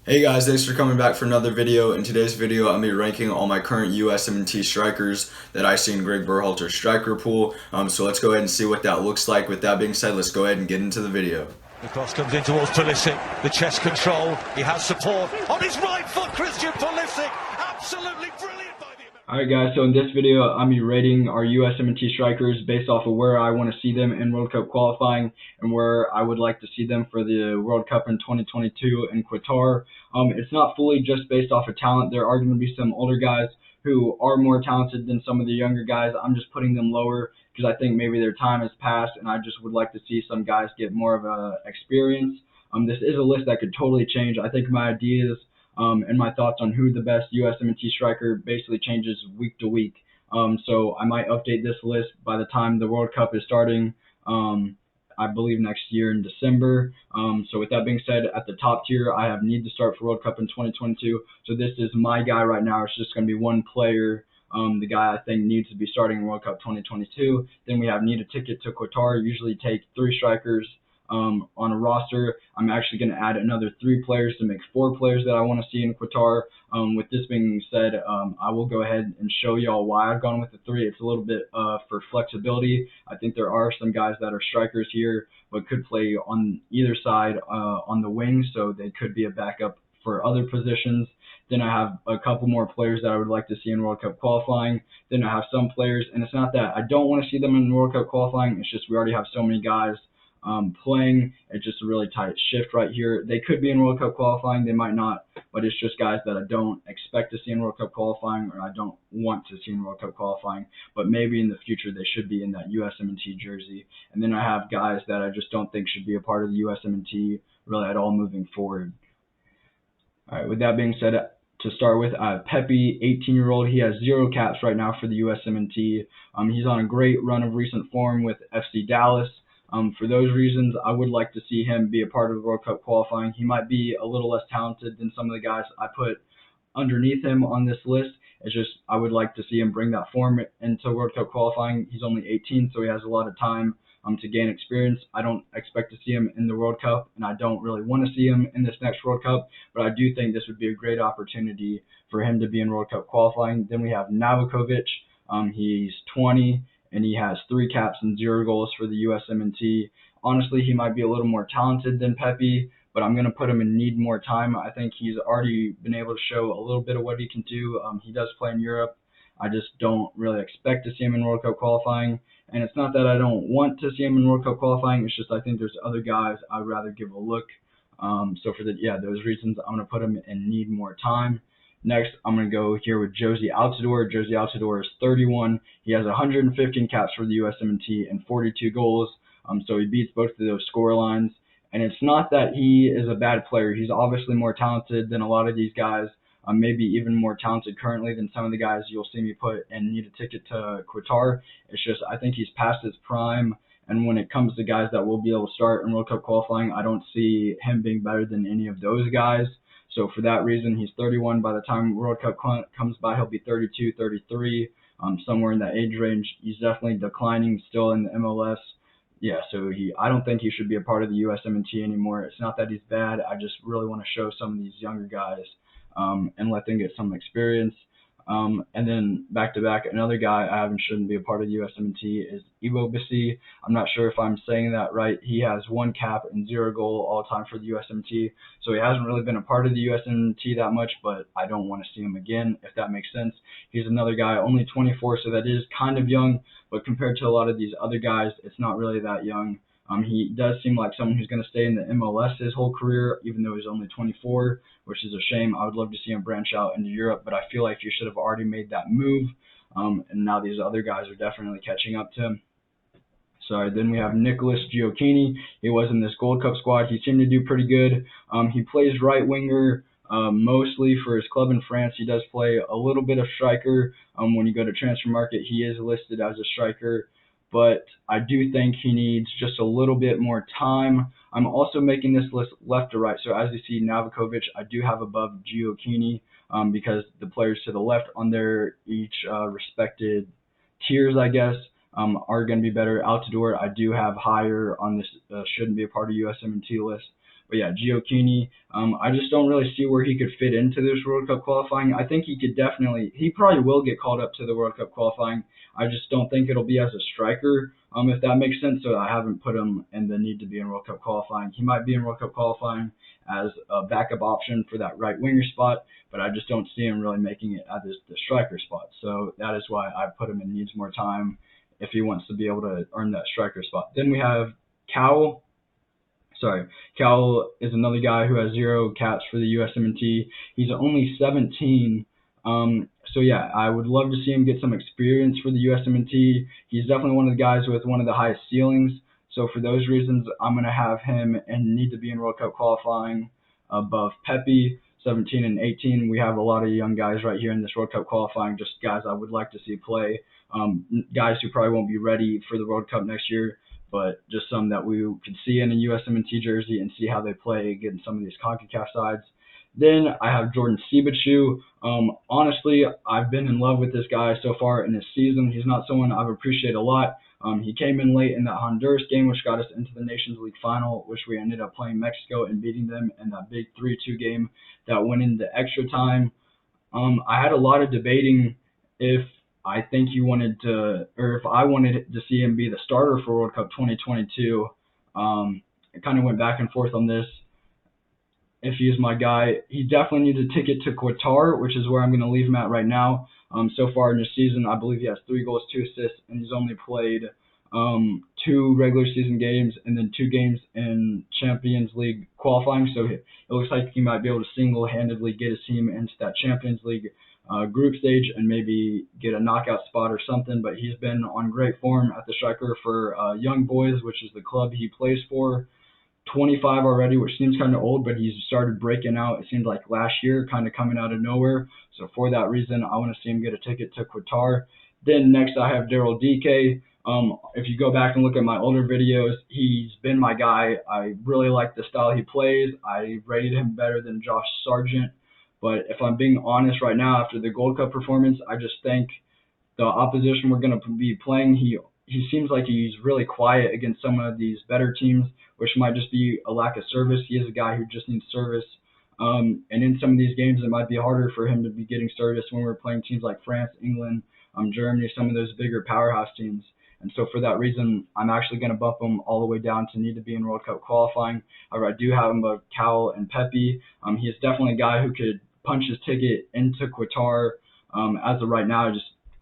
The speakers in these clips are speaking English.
Hey guys, thanks for coming back for another video. In today's video, I'm going to be ranking all my current Usmnt strikers that I see in Greg Berhalter's striker pool. So let's go ahead and see what that looks like. With that being said, let's go ahead and get into the video. The cross comes in towards Pulisic, the chest control, he has support on his right foot, Christian Pulisic, absolutely brilliant by the Alright guys, so in this video I'm be rating our USMNT strikers based off of where I want to see them in World Cup qualifying and where I would like to see them for the World Cup in 2022 in Qatar. It's not fully just based off of talent. There are going to be some older guys who are more talented than some of the younger guys. I'm just putting them lower because I think maybe their time has passed and I just would like to see some guys get more of a experience. This is a list that could totally change. I think my ideas and my thoughts on who the best USMNT striker basically changes week to week. So I might update this list by the time the World Cup is starting, I believe next year in December. So with that being said, at the top tier, I have need to start for World Cup in 2022. So this is my guy right now. It's just going to be one player. The guy I think needs to be starting in World Cup 2022. Then we have need a ticket to Qatar. Usually take 3 strikers on a roster. I'm actually going to add another 3 players to make 4 players that I want to see in Qatar. With this being said, I will go ahead and show y'all why I've gone with the 3. It's a little bit for flexibility. I think there are some guys that are strikers here, but could play on either side on the wing, so they could be a backup for other positions. Then I have a couple more players that I would like to see in World Cup qualifying. Then I have some players, and it's not that I don't want to see them in World Cup qualifying. It's just we already have so many guys playing. It's just a really tight shift right here. They could be in World Cup qualifying, they might not, but it's just guys that I don't expect to see in World Cup qualifying or I don't want to see in World Cup qualifying, but maybe in the future they should be in that USMNT jersey. And then I have guys that I just don't think should be a part of the USMNT really at all moving forward. All right, with that being said, to start with, Pepe, 18-year-old. He has 0 caps right now for the USMNT. He's on a great run of recent form with FC Dallas. For those reasons, I would like to see him be a part of the World Cup qualifying. He might be a little less talented than some of the guys I put underneath him on this list. It's just I would like to see him bring that form into World Cup qualifying. He's only 18, so he has a lot of time to gain experience. I don't expect to see him in the World Cup, and I don't really want to see him in this next World Cup, but I do think this would be a great opportunity for him to be in World Cup qualifying. Then we have Navrakovic. He's 20 and he has 3 caps and 0 goals for the USMNT. Honestly, he might be a little more talented than Pepe, but I'm going to put him in need more time. I think he's already been able to show a little bit of what he can do. He does play in Europe. I just don't really expect to see him in World Cup qualifying. And it's not that I don't want to see him in World Cup qualifying. It's just I think there's other guys I'd rather give a look. So for those reasons, I'm going to put him in need more time. Next, I'm going to go here with Josie Altidore. Josie Altidore is 31. He has 115 caps for the USMNT and 42 goals. So he beats both of those score lines. And it's not that he is a bad player. He's obviously more talented than a lot of these guys, maybe even more talented currently than some of the guys you'll see me put and need a ticket to Qatar. It's just I think he's past his prime. And when it comes to guys that will be able to start in World Cup qualifying, I don't see him being better than any of those guys. So for that reason, he's 31. By the time World Cup comes by, he'll be 32, 33, somewhere in that age range. He's definitely declining still in the MLS. Yeah, so I don't think he should be a part of the USMNT anymore. It's not that he's bad. I just really want to show some of these younger guys and let them get some experience. And then back to back, another guy I haven't shouldn't be a part of the USMNT is Ivo Bissi. I'm not sure if I'm saying that right. He has 1 cap and 0 goal all time for the USMNT, so he hasn't really been a part of the USMNT that much, but I don't want to see him again, if that makes sense. He's another guy, only 24, so that is kind of young, but compared to a lot of these other guys, it's not really that young. He does seem like someone who's going to stay in the MLS his whole career, even though he's only 24, which is a shame. I would love to see him branch out into Europe, but I feel like you should have already made that move, and now these other guys are definitely catching up to him. So then we have Nicholas Gioacchini. He was in this Gold Cup squad. He seemed to do pretty good. He plays right winger mostly for his club in France. He does play a little bit of striker. When you go to Transfer Market, he is listed as a striker, but I do think he needs just a little bit more time. I'm also making this list left to right. So as you see, Navrakovic, I do have above Gioacchini because the players to the left on their each respected tiers, I guess, are going to be better. Altidore, I do have higher on this, shouldn't be a part of USMNT list. But yeah, Giochini, I just don't really see where he could fit into this World Cup qualifying. I think he probably will get called up to the World Cup qualifying. I just don't think it'll be as a striker, if that makes sense. So I haven't put him in the need to be in World Cup qualifying. He might be in World Cup qualifying as a backup option for that right winger spot, but I just don't see him really making it at the striker spot. So that is why I put him in needs more time if he wants to be able to earn that striker spot. Then we have Cowell. Cowell is another guy who has 0 caps for the USMNT. He's only 17. So yeah, I would love to see him get some experience for the USMNT. He's definitely one of the guys with one of the highest ceilings. So for those reasons, I'm going to have him and need to be in World Cup qualifying above Pepe, 17 and 18. We have a lot of young guys right here in this World Cup qualifying, just guys I would like to see play. Guys who probably won't be ready for the World Cup next year, but just some that we could see in a USMNT jersey and see how they play against some of these CONCACAF sides. Then I have Jordan Sibachu. Honestly, I've been in love with this guy so far in this season. He's not someone I've appreciated a lot. He came in late in that Honduras game, which got us into the Nations League final, which we ended up playing Mexico and beating them in that big 3-2 game that went into extra time. I had a lot of debating if I think he wanted to, or if I wanted to see him be the starter for World Cup 2022. I kind of went back and forth on this. If he is my guy, he definitely needs a ticket to Qatar, which is where I'm going to leave him at right now. So far in this season, I believe he has 3 goals, 2 assists, and he's only played 2 regular season games and then 2 games in Champions League qualifying. So it looks like he might be able to single-handedly get his team into that Champions League group stage and maybe get a knockout spot or something. But he's been on great form at the striker for Young Boys, which is the club he plays for. 25 already, which seems kind of old, but he's started breaking out, it seems like last year, kind of coming out of nowhere. So for that reason, I want to see him get a ticket to Qatar. Then next I have Daryl DK. If you go back and look at my older videos, he's been my guy. I really like the style he plays. I rated him better than Josh Sargent. But if I'm being honest right now, after the Gold Cup performance, I just think the opposition we're going to be playing, he seems like he's really quiet against some of these better teams, which might just be a lack of service. He is a guy who just needs service. And in some of these games, it might be harder for him to be getting service when we're playing teams like France, England, Germany, some of those bigger powerhouse teams. And so for that reason, I'm actually going to bump him all the way down to need to be in World Cup qualifying. However, I do have him above Cowell and Pepe. He is definitely a guy who could punch his ticket into Qatar. As of right now,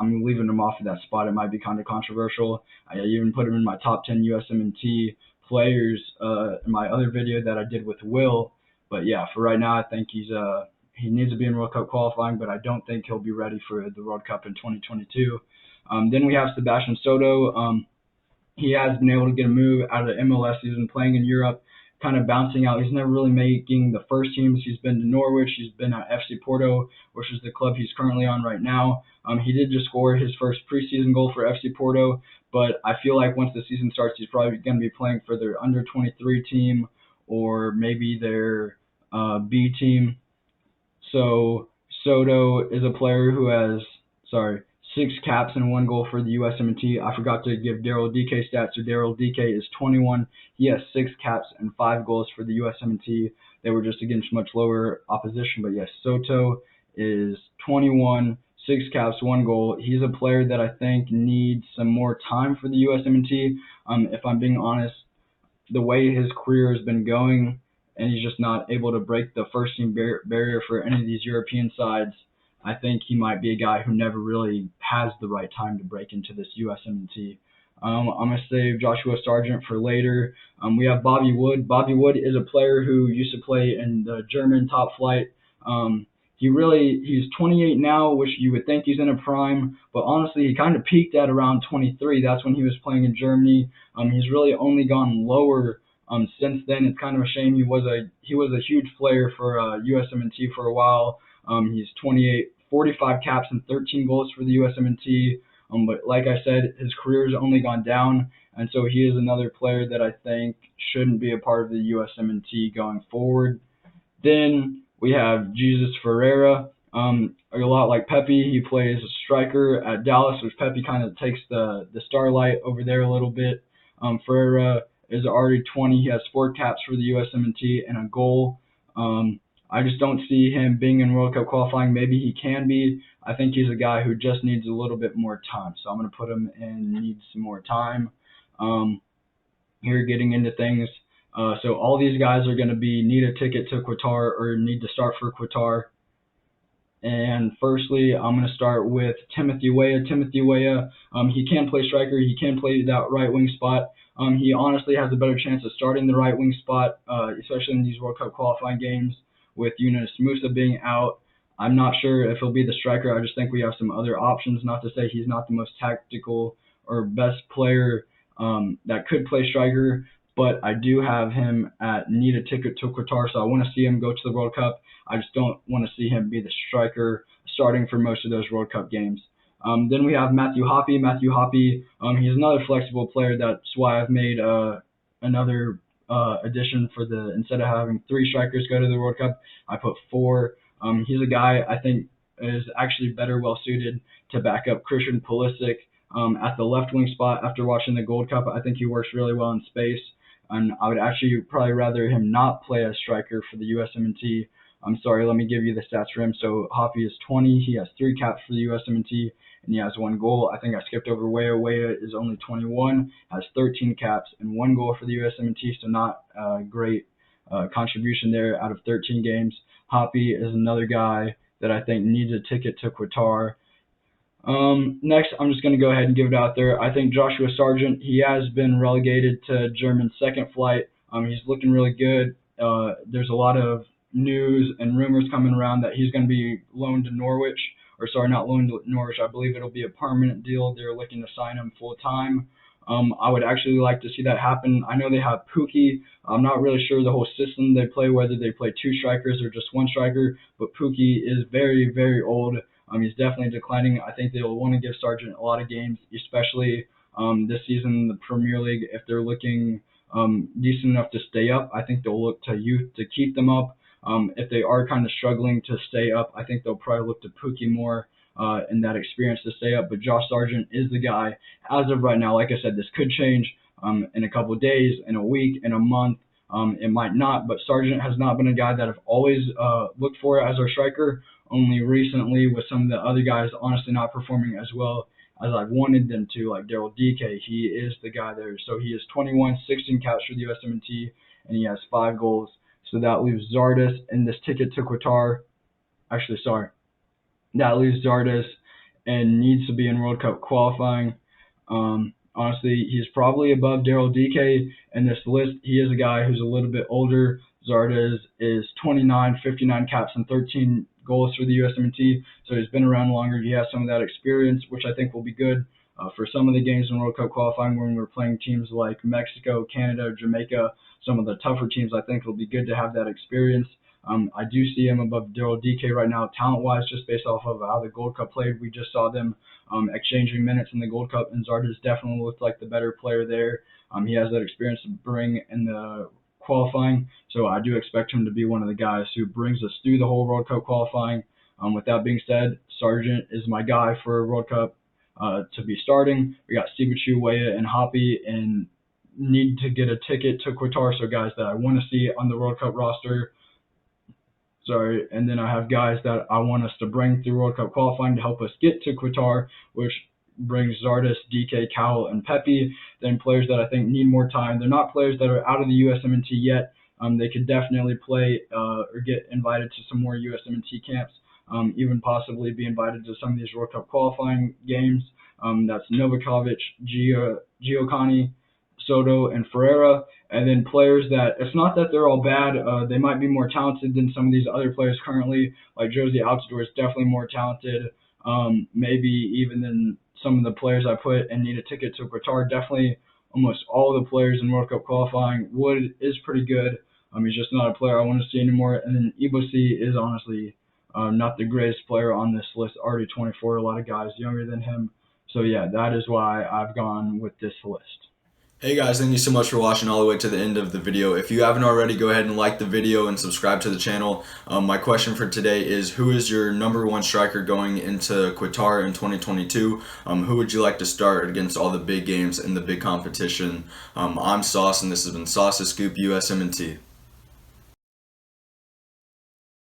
I'm leaving him off of that spot. It might be kind of controversial. I even put him in my top 10 USMNT players in my other video that I did with Will. But yeah, for right now, I think he needs to be in World Cup qualifying, but I don't think he'll be ready for the World Cup in 2022. Then we have Sebastian Soto. He has been able to get a move out of the MLS. He's been playing in Europe, kind of bouncing out. He's never really making the first teams. He's been to Norwich. He's been at FC Porto, which is the club he's currently on right now. He did just score his first preseason goal for FC Porto, but I feel like once the season starts, he's probably going to be playing for their under-23 team or maybe their B team. So Soto is a player who has, 6 caps and 1 goal for the USMNT. I forgot to give Daryl DK stats. So Daryl DK is 21. He has 6 caps and 5 goals for the USMNT. They were just against much lower opposition. But yes, Soto is 21, 6 caps, 1 goal. He's a player that I think needs some more time for the USMNT. If I'm being honest, the way his career has been going, and he's just not able to break the first team barrier for any of these European sides, I think he might be a guy who never really has the right time to break into this USMNT. I'm going to save Joshua Sargent for later. We have Bobby Wood. Bobby Wood is a player who used to play in the German top flight. He's 28 now, which you would think he's in a prime, but honestly, he kind of peaked at around 23. That's when he was playing in Germany. He's really only gone lower since then. It's kind of a shame. He was a huge player for USMNT for a while. He's 28, 45 caps and 13 goals for the USMNT. But like I said, his career has only gone down, and so he is another player that I think shouldn't be a part of the USMNT going forward. Then we have Jesus Ferreira. A lot like Pepe, he plays a striker at Dallas, which Pepe kind of takes the starlight over there a little bit. Ferreira is already 20. He has 4 caps for the USMNT and a goal. I just don't see him being in World Cup qualifying. Maybe he can be. I think he's a guy who just needs a little bit more time. So I'm going to put him in needs some more time. Here getting into things. So all these guys are going to need a ticket to Qatar or need to start for Qatar. And firstly, I'm going to start with Timothy Weah. Timothy Weah, he can play striker. He can play that right wing spot. He honestly has a better chance of starting the right wing spot, especially in these World Cup qualifying games with Yunus Musa being out. I'm not sure if he'll be the striker. I just think we have some other options. Not to say he's not the most tactical or best player that could play striker, but I do have him at need a ticket to Qatar, so I want to see him go to the World Cup. I just don't want to see him be the striker starting for most of those World Cup games. Then we have Matthew Hoppe. Matthew Hoppe, he's another flexible player. That's why I've made another addition for instead of having 3 strikers go to the World Cup, I put 4. He's a guy I think is actually well suited to back up Christian Pulisic at the left wing spot. After watching the Gold Cup, I think he works really well in space, and I would actually probably rather him not play as striker for the USMNT. I'm sorry, let me give you the stats for him. So Hoppe is 20. He has 3 caps for the USMNT, and he has 1 goal. I think I skipped over Weah. Weah is only 21, has 13 caps and 1 goal for the USMNT, so not a great contribution there out of 13 games. Hoppe is another guy that I think needs a ticket to Qatar. Next, I'm just going to go ahead and give it out there. I think Joshua Sargent, he has been relegated to German second flight. He's looking really good. There's a lot of news and rumors coming around that he's going to be loaned to Norwich. Or sorry, not loaned to Norwich. I believe it'll be a permanent deal. They're looking to sign him full time. I would actually like to see that happen. I know they have Pukki. I'm not really sure the whole system they play, whether they play 2 strikers or just 1 striker, but Pukki is very, very old. He's definitely declining. I think they'll want to give Sargent a lot of games, especially this season in the Premier League. If they're looking decent enough to stay up, I think they'll look to youth to keep them up. If they are kind of struggling to stay up, I think they'll probably look to Pukki more and that experience to stay up. But Josh Sargent is the guy as of right now. Like I said, this could change in a couple of days, in a week, in a month. It might not, but Sargent has not been a guy that I've always looked for as our striker. Only recently, with some of the other guys honestly not performing as well as I wanted them to, like Daryl DK, he is the guy there. So he is 21, 16 caps for the USMNT, and he has 5 goals. So that leaves Zardes in this ticket to Qatar. Actually, sorry. That leaves Zardes and needs to be in World Cup qualifying. Honestly, he's probably above Daryl DK in this list. He is a guy who's a little bit older. Zardes is 29, 59 caps and 13 goals for the USMNT, so he's been around longer. He has some of that experience, which I think will be good for some of the games in World Cup qualifying when we're playing teams like Mexico, Canada, Jamaica, some of the tougher teams. I think it'll be good to have that experience. I do see him above Daryl DK right now, talent-wise, just based off of how the Gold Cup played. We just saw them exchanging minutes in the Gold Cup, and Zardes definitely looked like the better player there. He has that experience to bring in the qualifying, so I do expect him to be one of the guys who brings us through the whole World Cup qualifying. With that being said, Sargent is my guy for World Cup to be starting. We got Sibachu, Weah, and Hoppe, and need to get a ticket to Qatar, so guys that I want to see on the World Cup roster. And then I have guys that I want us to bring through World Cup qualifying to help us get to Qatar, which brings Zardes, DK, Cowell, and Pepe. Then players that I think need more time. They're not players that are out of the USMNT yet. They could definitely play or get invited to some more USMNT camps, even possibly be invited to some of these World Cup qualifying games. That's Novakovic, Gioacchini, Soto, and Ferreira. And then players that, it's not that they're all bad, they might be more talented than some of these other players currently, like Josie Altidore is definitely more talented, maybe even than some of the players I put and need a ticket to Qatar. Definitely almost all of the players in World Cup qualifying. Wood is pretty good. He's just not a player I want to see anymore. And then Ibosi is honestly not the greatest player on this list, already 24, a lot of guys younger than him. So yeah, that is why I've gone with this list. Hey guys, thank you so much for watching all the way to the end of the video. If you haven't already, go ahead and like the video and subscribe to the channel. My question for today is, who is your #1 striker going into Qatar in 2022? Who would you like to start against all the big games in the big competition? I'm Sauce, and this has been Sauce's Scoop USMNT.